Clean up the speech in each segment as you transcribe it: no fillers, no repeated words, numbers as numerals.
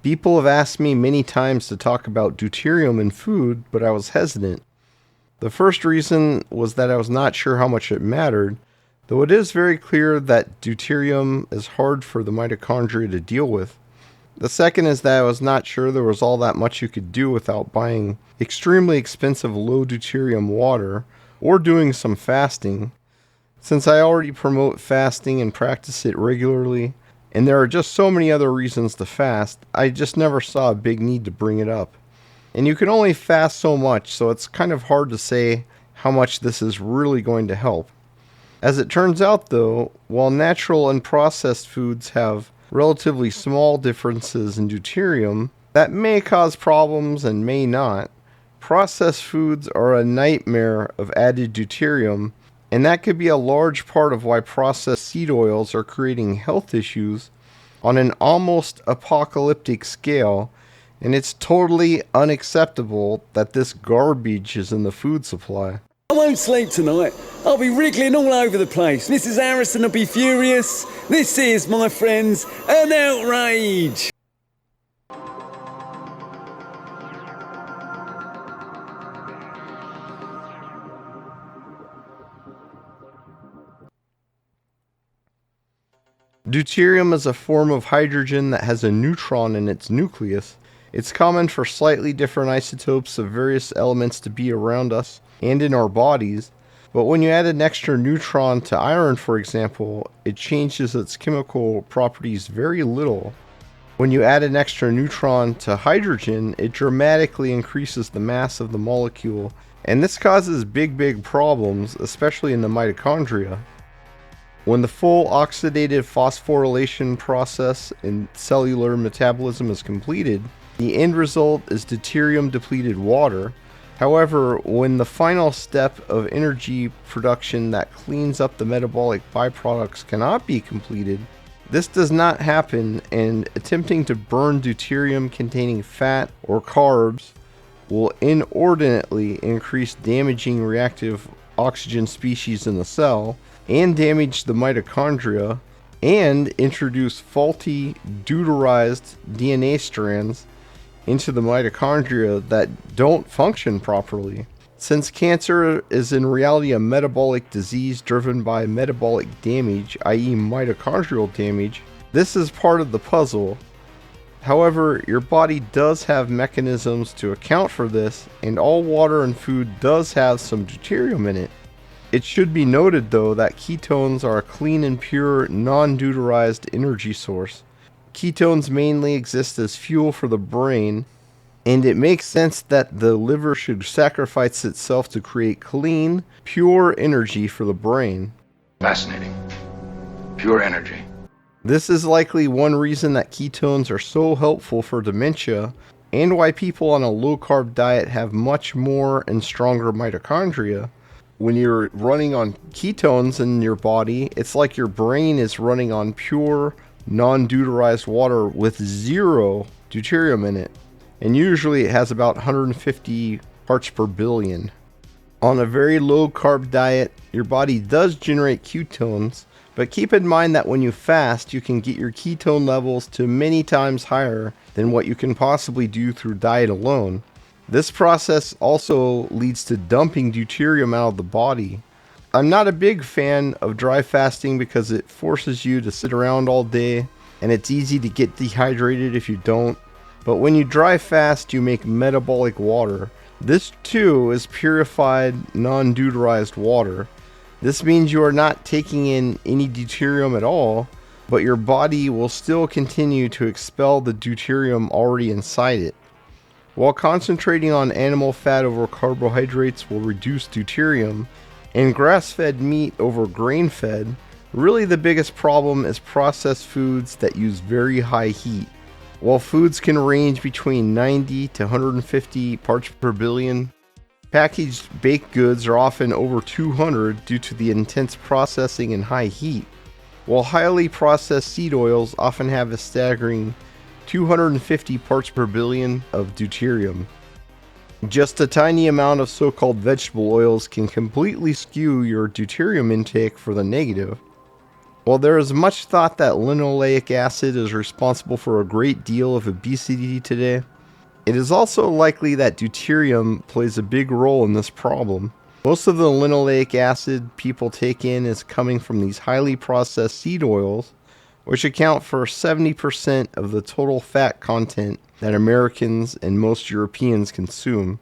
People have asked me many times to talk about deuterium in food, but I was hesitant. The first reason was that I was not sure how much it mattered, though it is very clear that deuterium is hard for the mitochondria to deal with. The second is that I was not sure there was all that much you could do without buying extremely expensive low deuterium water or doing some fasting. Since I already promote fasting and practice it regularly, and there are just so many other reasons to fast, I just never saw a big need to bring it up. And you can only fast so much, so it's kind of hard to say how much this is really going to help. As it turns out though, while natural and processed foods have relatively small differences in deuterium that may cause problems and may not, processed foods are a nightmare of added deuterium, and that could be a large part of why processed seed oils are creating health issues on an almost apocalyptic scale, and it's totally unacceptable that this garbage is in the food supply. I won't sleep tonight. I'll be wriggling all over the place. Mrs. Harrison will be furious. This is, my friends, an outrage. Deuterium is a form of hydrogen that has a neutron in its nucleus. It's common for slightly different isotopes of various elements to be around us and in our bodies, but when you add an extra neutron to iron, for example, it changes its chemical properties very little. When you add an extra neutron to hydrogen, it dramatically increases the mass of the molecule, and this causes big problems, especially in the mitochondria. When the full oxidative phosphorylation process in cellular metabolism is completed, the end result is deuterium-depleted water. However, when the final step of energy production that cleans up the metabolic byproducts cannot be completed, this does not happen, and attempting to burn deuterium containing fat or carbs will inordinately increase damaging reactive oxygen species in the cell, and damage the mitochondria, and introduce faulty deuterized DNA strands into the mitochondria that don't function properly. Since cancer is in reality a metabolic disease driven by metabolic damage, i.e. mitochondrial damage, this is part of the puzzle. However, your body does have mechanisms to account for this, and all water and food does have some deuterium in it. It should be noted though that ketones are a clean and pure non-deuterized energy source. Ketones mainly exist as fuel for the brain, and it makes sense that the liver should sacrifice itself to create clean, pure energy for the brain. Fascinating. Pure energy. This is likely one reason that ketones are so helpful for dementia, and why people on a low-carb diet have much more and stronger mitochondria. When you're running on ketones in your body, it's like your brain is running on pure, non-deuterized water with zero deuterium in it. And usually it has about 150 parts per billion. On a very low carb diet, your body does generate ketones, but keep in mind that when you fast, you can get your ketone levels to many times higher than what you can possibly do through diet alone. This process also leads to dumping deuterium out of the body. I'm not a big fan of dry fasting because it forces you to sit around all day, and it's easy to get dehydrated if you don't. But when you dry fast, you make metabolic water. This too is purified, non-deuterized water. This means you are not taking in any deuterium at all, but your body will still continue to expel the deuterium already inside it. While concentrating on animal fat over carbohydrates will reduce deuterium, and grass-fed meat over grain-fed, really the biggest problem is processed foods that use very high heat. While foods can range between 90 to 150 parts per billion, packaged baked goods are often over 200 due to the intense processing and high heat, while highly processed seed oils often have a staggering 250 parts per billion of deuterium. Just a tiny amount of so-called vegetable oils can completely skew your deuterium intake for the negative. While there is much thought that linoleic acid is responsible for a great deal of obesity today, it is also likely that deuterium plays a big role in this problem. Most of the linoleic acid people take in is coming from these highly processed seed oils, which account for 70% of the total fat content that Americans and most Europeans consume.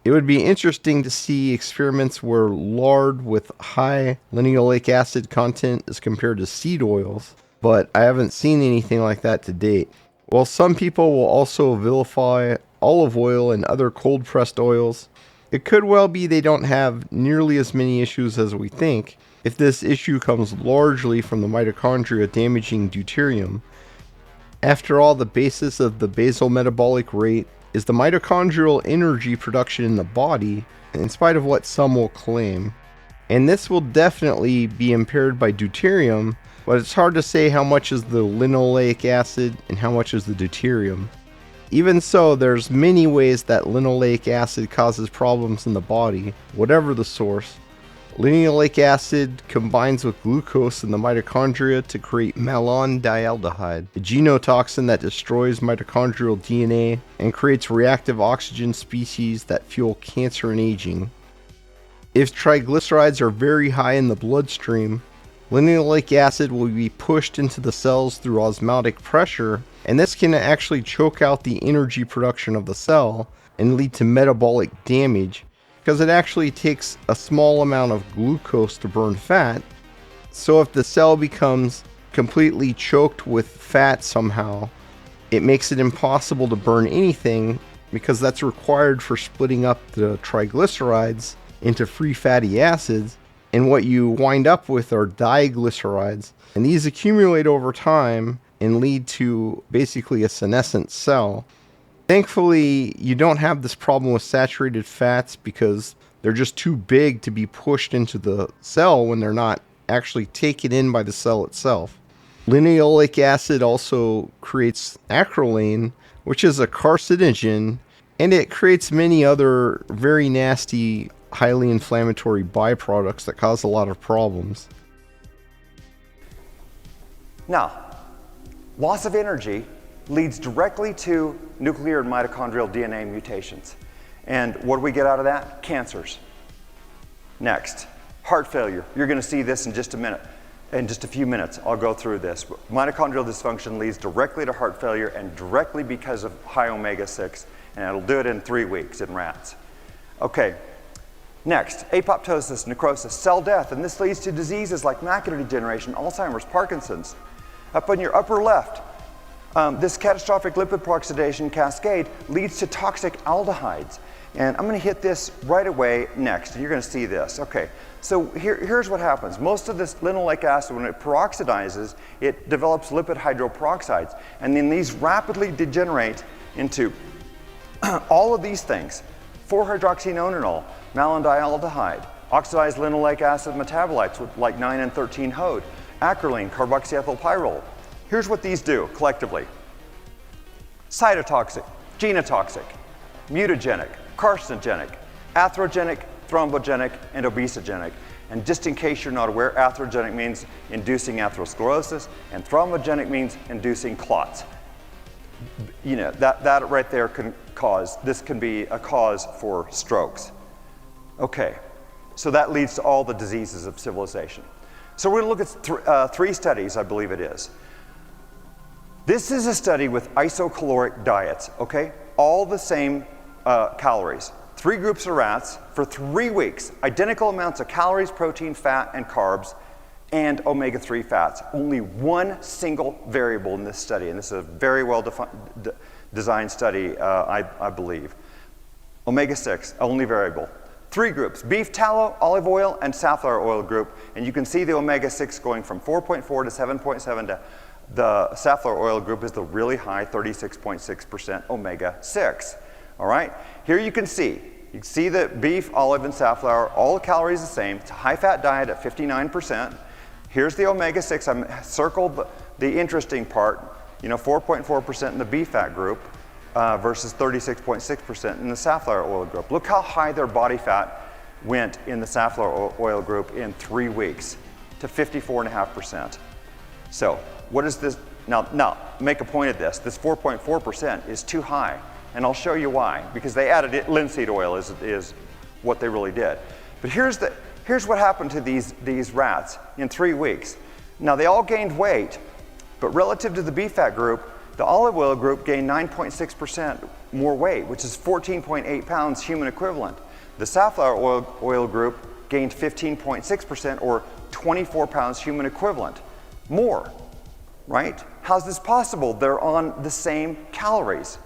It would be interesting to see experiments where lard with high linoleic acid content is compared to seed oils, but I haven't seen anything like that to date. While some people will also vilify olive oil and other cold-pressed oils, it could well be they don't have nearly as many issues as we think if this issue comes largely from the mitochondria damaging deuterium. After all, the basis of the basal metabolic rate is the mitochondrial energy production in the body, in spite of what some will claim. And this will definitely be impaired by deuterium, but it's hard to say how much is the linoleic acid and how much is the deuterium. Even so, there's many ways that linoleic acid causes problems in the body, whatever the source. Linoleic acid combines with glucose in the mitochondria to create malondialdehyde, a genotoxin that destroys mitochondrial DNA and creates reactive oxygen species that fuel cancer and aging. If triglycerides are very high in the bloodstream, linoleic acid will be pushed into the cells through osmotic pressure, and this can actually choke out the energy production of the cell and lead to metabolic damage, because it actually takes a small amount of glucose to burn fat. So if the cell becomes completely choked with fat somehow, it makes it impossible to burn anything, because that's required for splitting up the triglycerides into free fatty acids, and what you wind up with are diglycerides, and these accumulate over time and lead to basically a senescent cell. Thankfully, you don't have this problem with saturated fats because they're just too big to be pushed into the cell when they're not actually taken in by the cell itself. Linoleic acid also creates acrolein, which is a carcinogen, and it creates many other very nasty, highly inflammatory byproducts that cause a lot of problems. Now, loss of energy leads directly to nuclear and mitochondrial DNA mutations. And what do we get out of that? Cancers. Next, heart failure. You're going to see this in just a minute. In just a few minutes, I'll go through this. Mitochondrial dysfunction leads directly to heart failure and directly because of high omega-6, and it'll do it in 3 weeks in rats. Okay, next, apoptosis, necrosis, cell death, and this leads to diseases like macular degeneration, Alzheimer's, Parkinson's. Up in your upper left, this catastrophic lipid peroxidation cascade leads to toxic aldehydes. And I'm going to hit this right away next, and you're going to see this. Okay, so here's what happens. Most of this linoleic acid, when it peroxidizes, it develops lipid hydroperoxides. And then these rapidly degenerate into all of these things. 4-hydroxynonenal, malondialdehyde, oxidized linoleic acid metabolites with like 9 and 13-hode, acrolein, carboxyethylpyrrole. Here's what these do collectively. Cytotoxic, genotoxic, mutagenic, carcinogenic, atherogenic, thrombogenic, and obesogenic. And just in case you're not aware, atherogenic means inducing atherosclerosis, and thrombogenic means inducing clots. You know, that right there can be a cause for strokes. Okay, so that leads to all the diseases of civilization. So we're going to look at 3 studies, I believe it is. This is a study with isocaloric diets, okay? All the same calories. 3 groups of rats for 3 weeks, identical amounts of calories, protein, fat, and carbs, and omega-3 fats. Only one single variable in this study, and this is a very well designed study, I believe. Omega-6, only variable. 3 groups, beef tallow, olive oil, and safflower oil group, and you can see the omega-6 going from 4.4 to 7.7 to the safflower oil group is the really high 36.6% omega-6. All right, here you can see that beef, olive, and safflower, all the calories the same. It's a high-fat diet at 59%. Here's the omega-6. I've circled the interesting part, 4.4% in the beef fat group versus 36.6% in the safflower oil group. Look how high their body fat went in the safflower oil group in 3 weeks to 54.5%. So what is this? Now make a point of this. This 4.4% is too high, and I'll show you why. Because they added it, linseed oil is what they really did. But here's what happened to these rats in 3 weeks. Now they all gained weight, but relative to the beef fat group, the olive oil group gained 9.6% more weight, which is 14.8 pounds human equivalent. The safflower oil group gained 15.6%, or 24 pounds human equivalent more, right? How's this possible? They're on the same calories.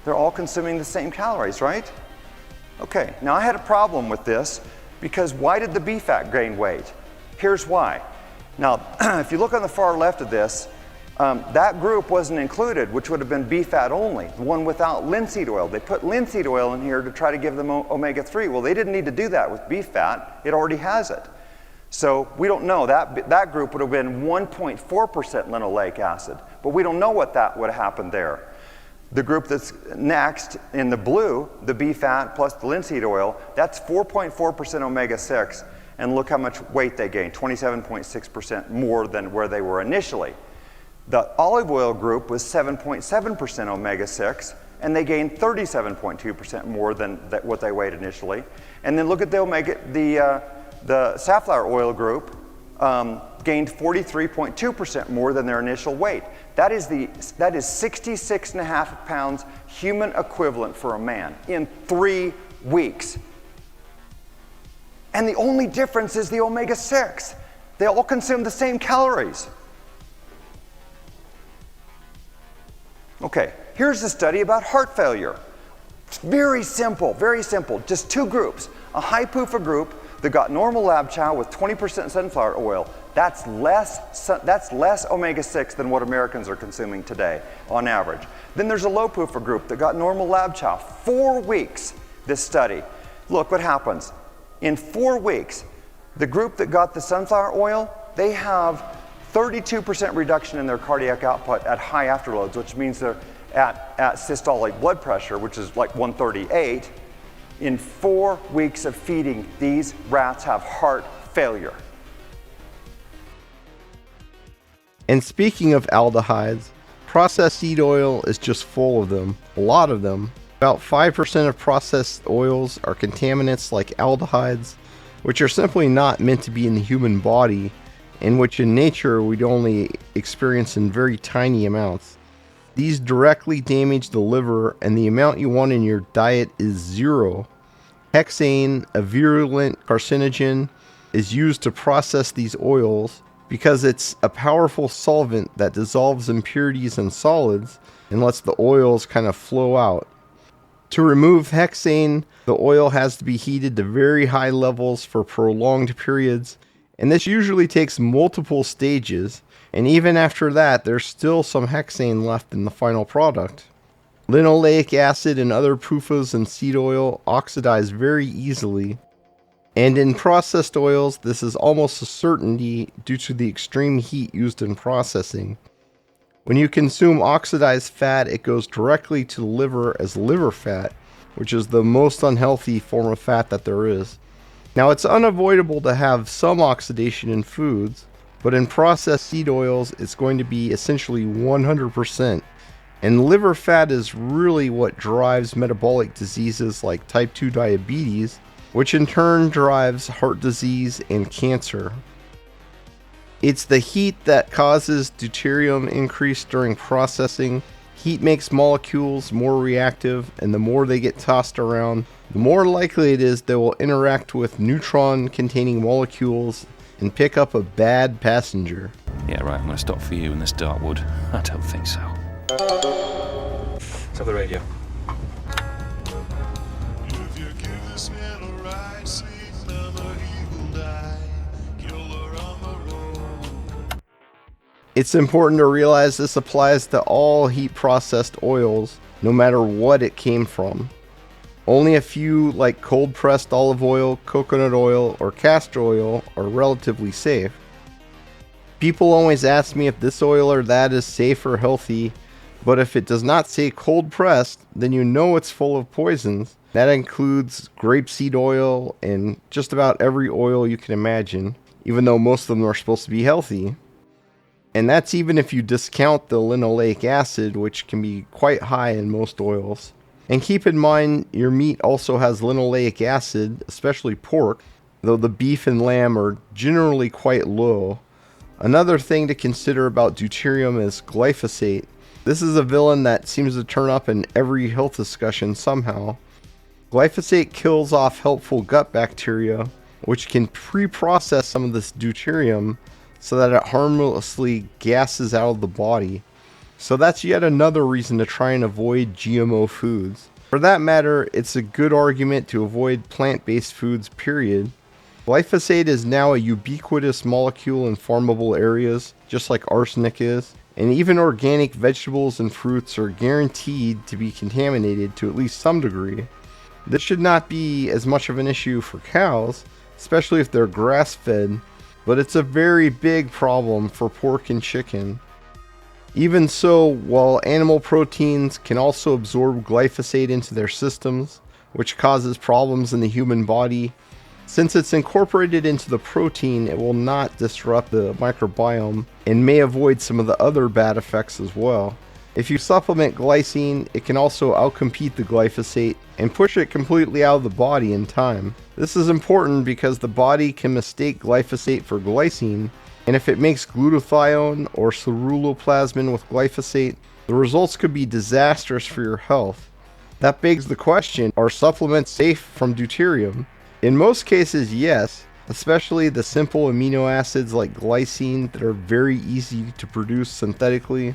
They're all consuming the same calories, right? Okay, now I had a problem with this, because why did the beef fat gain weight? Here's why. Now, if you look on the far left of this, that group wasn't included, which would have been beef fat only, the one without linseed oil. They put linseed oil in here to try to give them omega-3. Well, they didn't need to do that with beef fat. It already has it. So we don't know. That group would have been 1.4% linoleic acid, but we don't know what that would have happened there. The group that's next in the blue, the beef fat plus the linseed oil, that's 4.4% omega-6, and look how much weight they gained, 27.6% more than where they were initially. The olive oil group was 7.7% omega-6, and they gained 37.2% more than what they weighed initially. And then look at the safflower oil group gained 43.2% more than their initial weight. That is 66.5 pounds human equivalent for a man in 3 weeks. And the only difference is the omega-6. They all consume the same calories. Okay, here's a study about heart failure. It's very simple, very simple. Just 2 groups. A high PUFA group that got normal lab chow with 20% sunflower oil. That's less omega-6 than what Americans are consuming today on average. Then there's a low PUFA group that got normal lab chow. 4 weeks, this study. Look what happens. In 4 weeks, the group that got the sunflower oil, they have 32% reduction in their cardiac output at high afterloads, which means they're at systolic blood pressure, which is like 138. In 4 weeks of feeding, these rats have heart failure. And speaking of aldehydes, processed seed oil is just full of them, a lot of them. About 5% of processed oils are contaminants like aldehydes, which are simply not meant to be in the human body, and which in nature we'd only experience in very tiny amounts. These directly damage the liver, and the amount you want in your diet is 0. Hexane, a virulent carcinogen, is used to process these oils because it's a powerful solvent that dissolves impurities in solids and lets the oils kind of flow out. To remove hexane, the oil has to be heated to very high levels for prolonged periods, and this usually takes multiple stages, and even after that, there's still some hexane left in the final product. Linoleic acid and other PUFAs in seed oil oxidize very easily, and in processed oils, this is almost a certainty due to the extreme heat used in processing. When you consume oxidized fat, it goes directly to the liver as liver fat, which is the most unhealthy form of fat that there is. Now, it's unavoidable to have some oxidation in foods, but in processed seed oils, it's going to be essentially 100%. And liver fat is really what drives metabolic diseases like type 2 diabetes, which in turn drives heart disease and cancer. It's the heat that causes deuterium increase during processing. Heat makes molecules more reactive, and the more they get tossed around, the more likely it is they will interact with neutron-containing molecules and pick up a bad passenger. Yeah, right, I'm going to stop for you in this dark wood. I don't think so. Let's have the radio. If you give this man a ride, sweet mama, he will die. Killer on the road. It's important to realize this applies to all heat-processed oils, no matter what it came from. Only a few, like cold-pressed olive oil, coconut oil, or castor oil, are relatively safe. People always ask me if this oil or that is safe or healthy, but if it does not say cold-pressed, then you know it's full of poisons. That includes grapeseed oil and just about every oil you can imagine, even though most of them are supposed to be healthy. And that's even if you discount the linoleic acid, which can be quite high in most oils. And keep in mind, your meat also has linoleic acid, especially pork, though the beef and lamb are generally quite low. Another thing to consider about deuterium is glyphosate. This is a villain that seems to turn up in every health discussion somehow. Glyphosate kills off helpful gut bacteria, which can pre-process some of this deuterium so that it harmlessly gases out of the body. So that's yet another reason to try and avoid GMO foods. For that matter, it's a good argument to avoid plant-based foods, period. Glyphosate is now a ubiquitous molecule in farmable areas, just like arsenic is, and even organic vegetables and fruits are guaranteed to be contaminated to at least some degree. This should not be as much of an issue for cows, especially if they're grass-fed, but it's a very big problem for pork and chicken. Even so, while animal proteins can also absorb glyphosate into their systems, which causes problems in the human body, since it's incorporated into the protein, it will not disrupt the microbiome and may avoid some of the other bad effects as well. If you supplement glycine, it can also outcompete the glyphosate and push it completely out of the body in time. This is important because the body can mistake glyphosate for glycine, and if it makes glutathione or ceruloplasmin with glyphosate, the results could be disastrous for your health. That begs the question, are supplements safe from deuterium? In most cases, yes, especially the simple amino acids like glycine that are very easy to produce synthetically.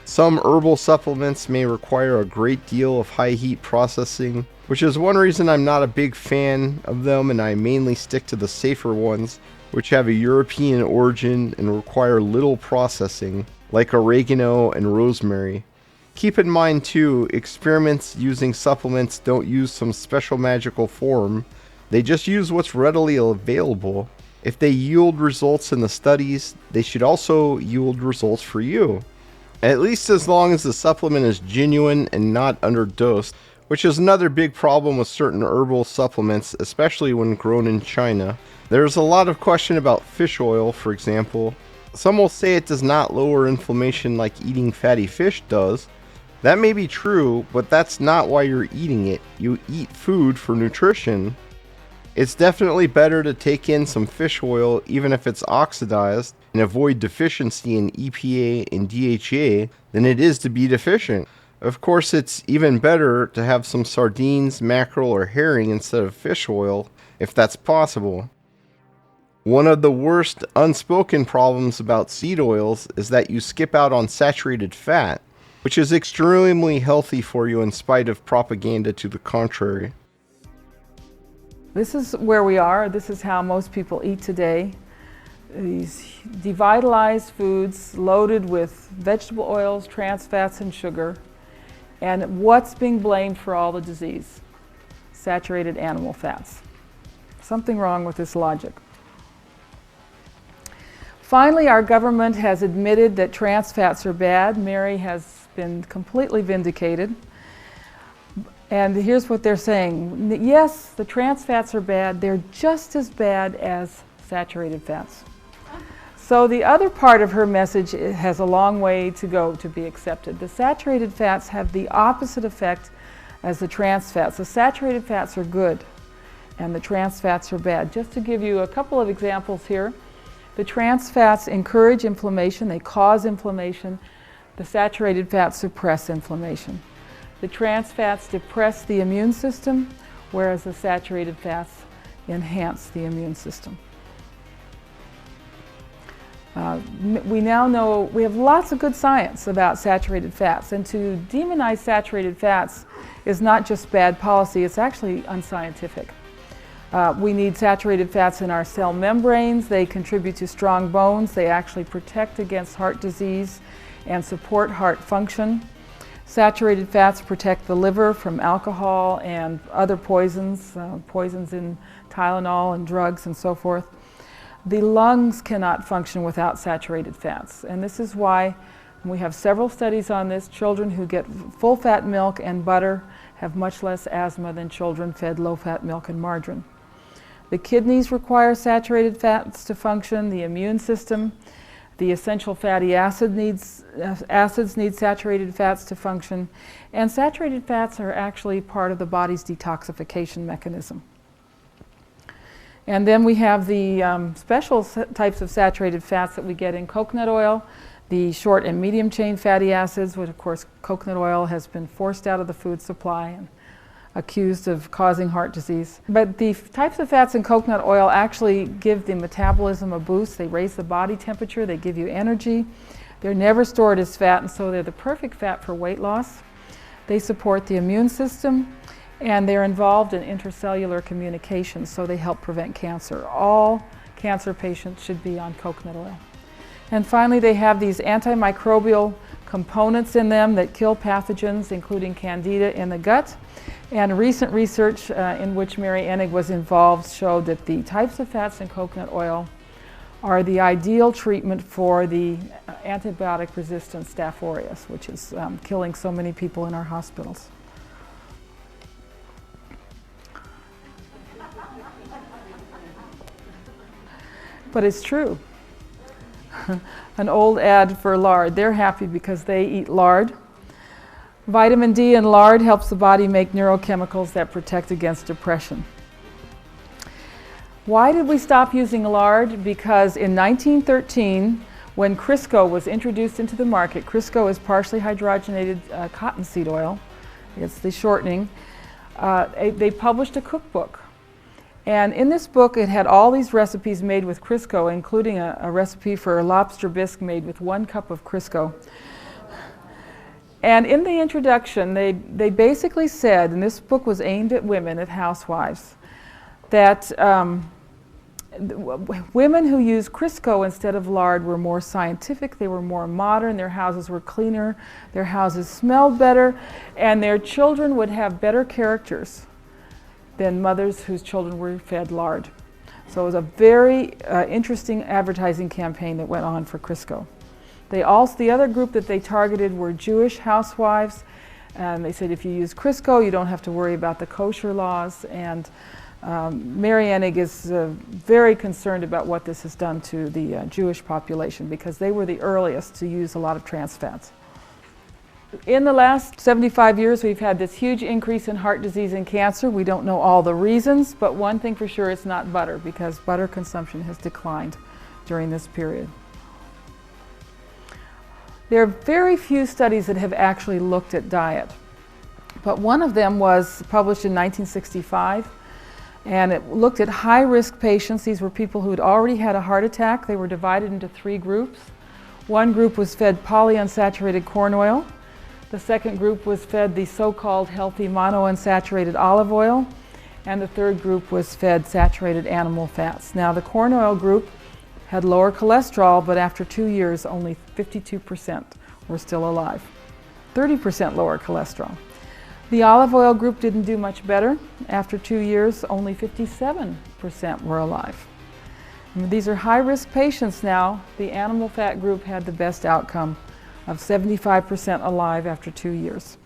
Some herbal supplements may require a great deal of high heat processing, which is one reason I'm not a big fan of them, and I mainly stick to the safer ones, which have a European origin and require little processing, like oregano and rosemary. Keep in mind too, experiments using supplements don't use some special magical form. They just use what's readily available. If they yield results in the studies, they should also yield results for you. At least as long as the supplement is genuine and not underdosed, which is another big problem with certain herbal supplements, especially when grown in China. There's a lot of question about fish oil, for example. Some will say it does not lower inflammation like eating fatty fish does. That may be true, but that's not why you're eating it. You eat food for nutrition. It's definitely better to take in some fish oil even if it's oxidized and avoid deficiency in EPA and DHA than it is to be deficient. Of course, it's even better to have some sardines, mackerel, or herring instead of fish oil if that's possible. One of the worst unspoken problems about seed oils is that you skip out on saturated fat, which is extremely healthy for you in spite of propaganda to the contrary. This is where we are. This is how most people eat today. These devitalized foods loaded with vegetable oils, trans fats, and sugar. And what's being blamed for all the disease? Saturated animal fats. Something wrong with this logic. Finally, our government has admitted that trans fats are bad. Mary has been completely vindicated. And here's what they're saying. Yes, the trans fats are bad. They're just as bad as saturated fats. So the other part of her message has a long way to go to be accepted. The saturated fats have the opposite effect as the trans fats. The saturated fats are good and the trans fats are bad. Just to give you a couple of examples here. The trans fats encourage inflammation. They cause inflammation. The saturated fats suppress inflammation. The trans fats depress the immune system, whereas the saturated fats enhance the immune system. We now know, we have lots of good science about saturated fats, and to demonize saturated fats is not just bad policy, it's actually unscientific. We need saturated fats in our cell membranes. They contribute to strong bones. They actually protect against heart disease and support heart function. Saturated fats protect the liver from alcohol and other poisons, poisons in Tylenol and drugs and so forth. The lungs cannot function without saturated fats, and this is why we have several studies on this. Children who get full-fat milk and butter have much less asthma than children fed low-fat milk and margarine. The kidneys require saturated fats to function, the immune system. The essential fatty acids need saturated fats to function, and saturated fats are actually part of the body's detoxification mechanism. And then we have the special types of saturated fats that we get in coconut oil, the short and medium chain fatty acids, which of course coconut oil has been forced out of the food supply and accused of causing heart disease. But the types of fats in coconut oil actually give the metabolism a boost. They raise the body temperature, they give you energy. They're never stored as fat, and so they're the perfect fat for weight loss. They support the immune system, and they're involved in intercellular communication, so they help prevent cancer. All cancer patients should be on coconut oil. And finally, they have these antimicrobial components in them that kill pathogens, including candida in the gut. And recent research in which Mary Enig was involved showed that the types of fats in coconut oil are the ideal treatment for the antibiotic-resistant Staph aureus, which is killing so many people in our hospitals. But it's true. An old ad for lard. They're happy because they eat lard. Vitamin D in lard helps the body make neurochemicals that protect against depression. Why did we stop using lard? Because in 1913, when Crisco was introduced into the market, Crisco is partially hydrogenated cottonseed oil. It's the shortening. They published a cookbook. And in this book, it had all these recipes made with Crisco, including a recipe for a lobster bisque made with 1 cup of Crisco. And in the introduction, they basically said, and this book was aimed at women, at housewives, that women who used Crisco instead of lard were more scientific, they were more modern, their houses were cleaner, their houses smelled better, and their children would have better characters than mothers whose children were fed lard. So it was a very interesting advertising campaign that went on for Crisco. The other group that they targeted were Jewish housewives, and they said if you use Crisco, you don't have to worry about the kosher laws. And Mary Enig is very concerned about what this has done to the Jewish population, because they were the earliest to use a lot of trans fats. In the last 75 years, we've had this huge increase in heart disease and cancer. We don't know all the reasons, but one thing for sure, it's not butter, because butter consumption has declined during this period. There are very few studies that have actually looked at diet, but one of them was published in 1965, and it looked at high-risk patients. These were people who had already had a heart attack. They were divided into 3 groups. One group was fed polyunsaturated corn oil. The second group was fed the so-called healthy monounsaturated olive oil, and the third group was fed saturated animal fats. Now, the corn oil group had lower cholesterol, but after 2 years, only 52% were still alive. 30% lower cholesterol. The olive oil group didn't do much better. After 2 years, only 57% were alive. And these are high-risk patients now. The animal fat group had the best outcome of 75% alive after 2 years.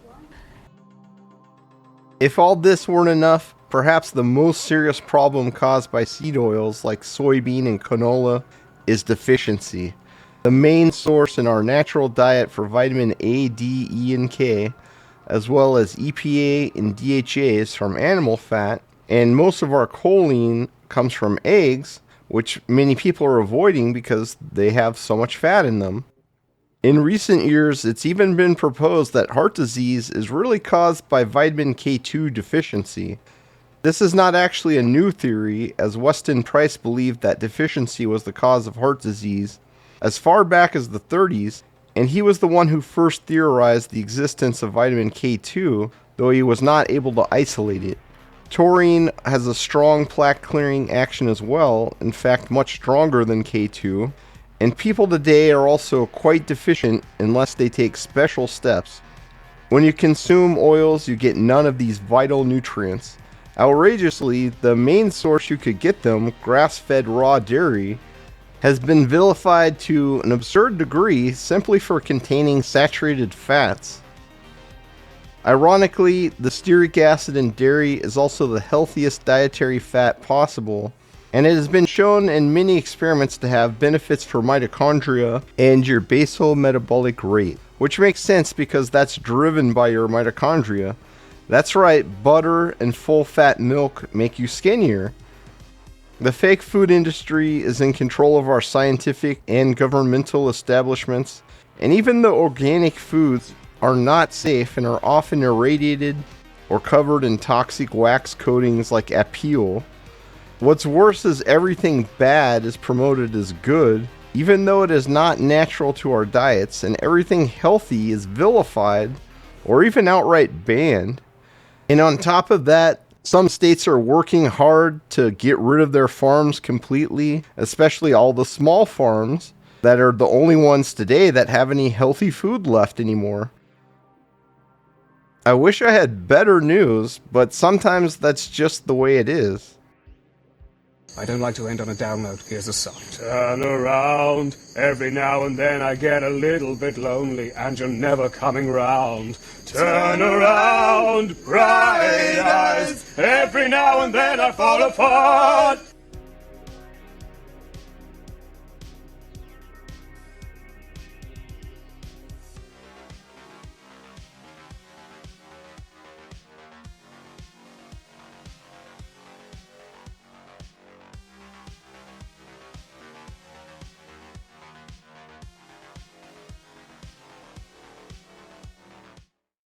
If all this weren't enough, perhaps the most serious problem caused by seed oils like soybean and canola is deficiency. The main source in our natural diet for vitamin A, D, E, and K, as well as EPA and DHA is from animal fat, and most of our choline comes from eggs, which many people are avoiding because they have so much fat in them. In recent years, it's even been proposed that heart disease is really caused by vitamin K2 deficiency. This is not actually a new theory, as Weston Price believed that deficiency was the cause of heart disease as far back as the 30s, and he was the one who first theorized the existence of vitamin K2, though he was not able to isolate it. Taurine has a strong plaque-clearing action as well, in fact much stronger than K2, and people today are also quite deficient unless they take special steps. When you consume oils, you get none of these vital nutrients. Outrageously, the main source you could get them, grass-fed raw dairy, has been vilified to an absurd degree simply for containing saturated fats. Ironically, the stearic acid in dairy is also the healthiest dietary fat possible, and it has been shown in many experiments to have benefits for mitochondria and your basal metabolic rate, which makes sense because that's driven by your mitochondria. That's right, butter and full-fat milk make you skinnier. The fake food industry is in control of our scientific and governmental establishments, and even the organic foods are not safe and are often irradiated or covered in toxic wax coatings like appeal. What's worse is everything bad is promoted as good, even though it is not natural to our diets, and everything healthy is vilified or even outright banned. And on top of that, some states are working hard to get rid of their farms completely, especially all the small farms that are the only ones today that have any healthy food left anymore. I wish I had better news, but sometimes that's just the way it is. I don't like to end on a down note. Here's a song. Turn around. Every now and then I get a little bit lonely and you're never coming round. Turn around, bright eyes. Every now and then I fall apart.